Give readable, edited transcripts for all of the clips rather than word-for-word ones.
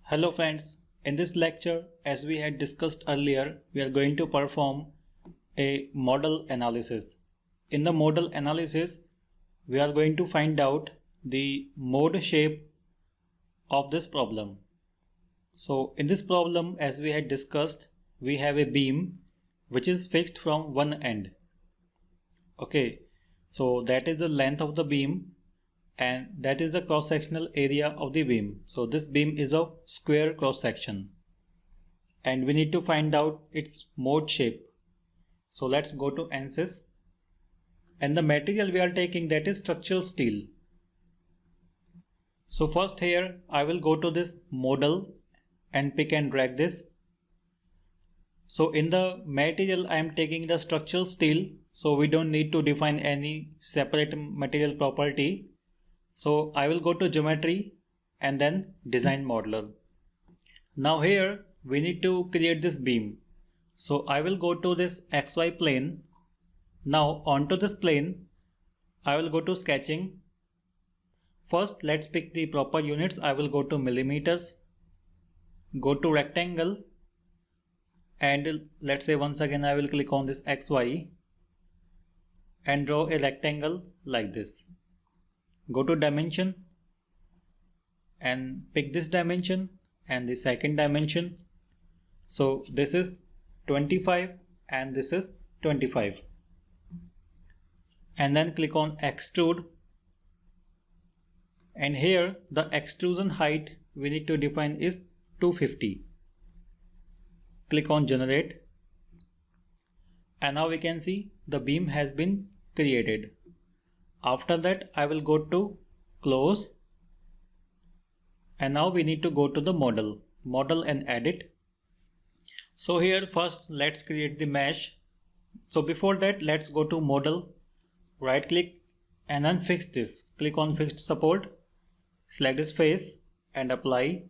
Hello friends, in this lecture, as we had discussed earlier, we are going to perform a modal analysis. In the modal analysis, we are going to find out the mode shape of this problem. So in this problem, as we had discussed, we have a beam which is fixed from one end. Okay, so that is the length of the beam and that is the cross-sectional area of the beam. So this beam is of square cross-section and we need to find out its mode shape. So let's go to Ansys, and the material we are taking, that is structural steel. So first here I will go to this modal and pick and drag this. So in the material I am taking the structural steel, so we don't need to define any separate material property. So I will go to geometry and then design modeler. Now here we need to create this beam. So I will go to this XY plane. Now onto this plane I will go to sketching. First let's pick the proper units. I will go to millimeters, go to rectangle, and let's say once again I will click on this XY and draw a rectangle like this. Go to dimension and pick this dimension and the second dimension. So this is 25 and this is 25. And then click on extrude. And here the extrusion height we need to define is 250. Click on generate. And now we can see the beam has been created. After that I will go to close, and now we need to go to the model and edit. So here first let's create the mesh. So before that let's go to model, right click and then fix this. Click on fixed support, select this face and apply.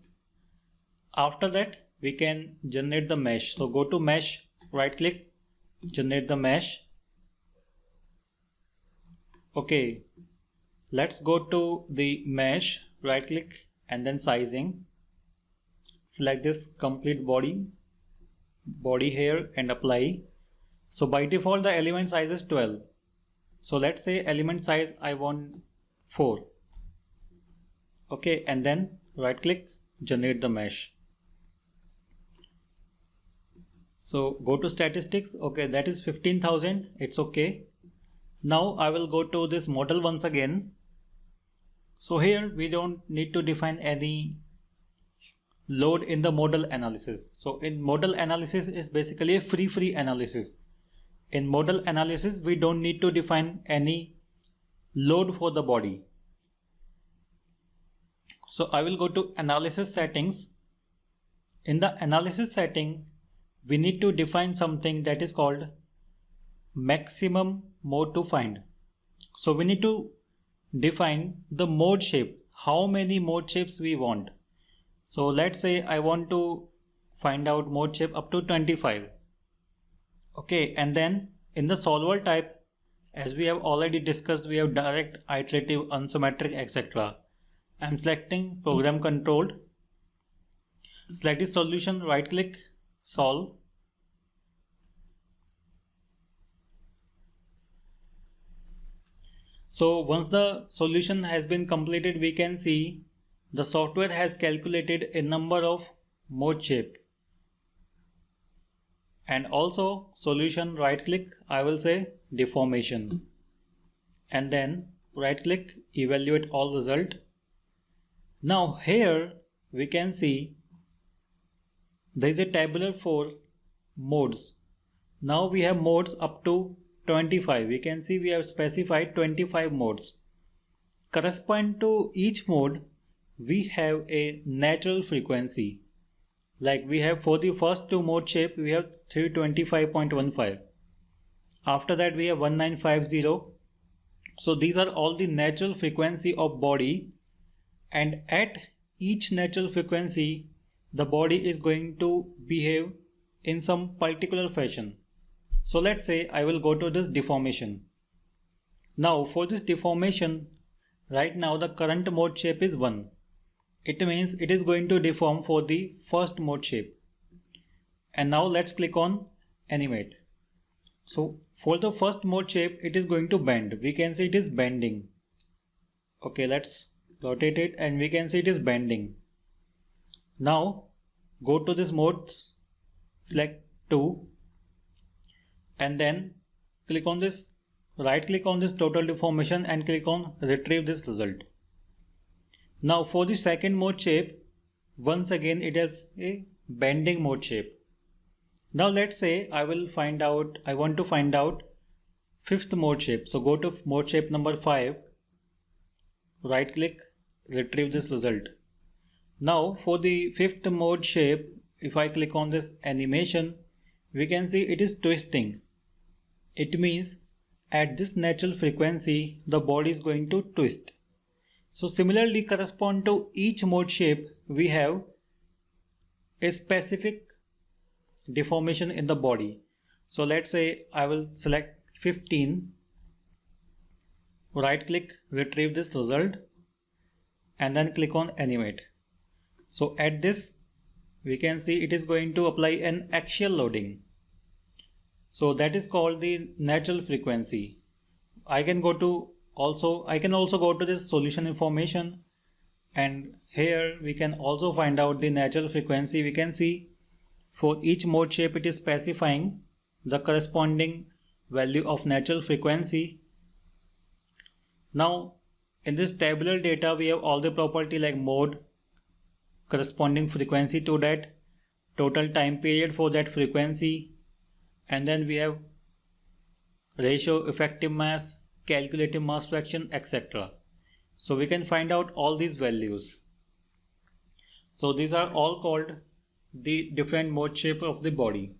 After that we can generate the mesh. So go to mesh, right click, generate the mesh. Okay, let's go to the mesh, right click and then sizing. Select this complete body here and apply. So by default the element size is 12. So let's say element size I want 4. Okay, and then right click, generate the mesh. So go to statistics. Okay, that is 15,000. It's okay. Now I will go to this model once again. So here we don't need to define any load in the modal analysis. So in modal analysis is basically a free analysis. In modal analysis we don't need to define any load for the body. So I will go to analysis settings. In the analysis setting we need to define something that is called maximum mode to find. So we need to define the mode shape, how many mode shapes we want. So let's say I want to find out mode shape up to 25. Okay, and then in the solver type, as we have already discussed, we have direct, iterative, unsymmetric, etc. I'm selecting program controlled. Select the solution, right click, solve. So once the solution has been completed, we can see the software has calculated a number of mode shape. And also solution, right click, I will say deformation. And then right click, evaluate all result. Now here we can see there is a tabular for modes. Now we have modes up to 25. We can see we have specified 25 modes. Corresponding to each mode we have a natural frequency. Like we have for the first two mode shape we have 325.15. After that we have 1950. So these are all the natural frequency of body, and at each natural frequency the body is going to behave in some particular fashion. So let's say I will go to this deformation. Now for this deformation, right now the current mode shape is 1. it means it is going to deform for the first mode shape. And now let's click on animate. So for the first mode shape, it is going to bend. We can see it is bending. Okay, let's rotate it and we can see it is bending. Now go to this mode, select 2 and then click on this, right click on this total deformation and click on retrieve this result. Now for the second mode shape, once again it is a bending mode shape. Now let's say I want to find out fifth mode shape. So go to mode shape number 5, right click, retrieve this result. Now for the fifth mode shape, if I click on this animation, we can see it is twisting. It means at this natural frequency the body is going to twist. So similarly, correspond to each mode shape, we have a specific deformation in the body. So let's say I will select 15, right click, retrieve this result and then click on animate. So at this we can see it is going to apply an axial loading. So that is called the natural frequency. I can also go to this solution information, and here we can also find out the natural frequency. We can see for each mode shape it is specifying the corresponding value of natural frequency. Now in this tabular data we have all the property like mode, corresponding frequency to that, total time period for that frequency, and then we have ratio, effective mass, calculated mass fraction, etc. So we can find out all these values. So these are all called the different mode shape of the body.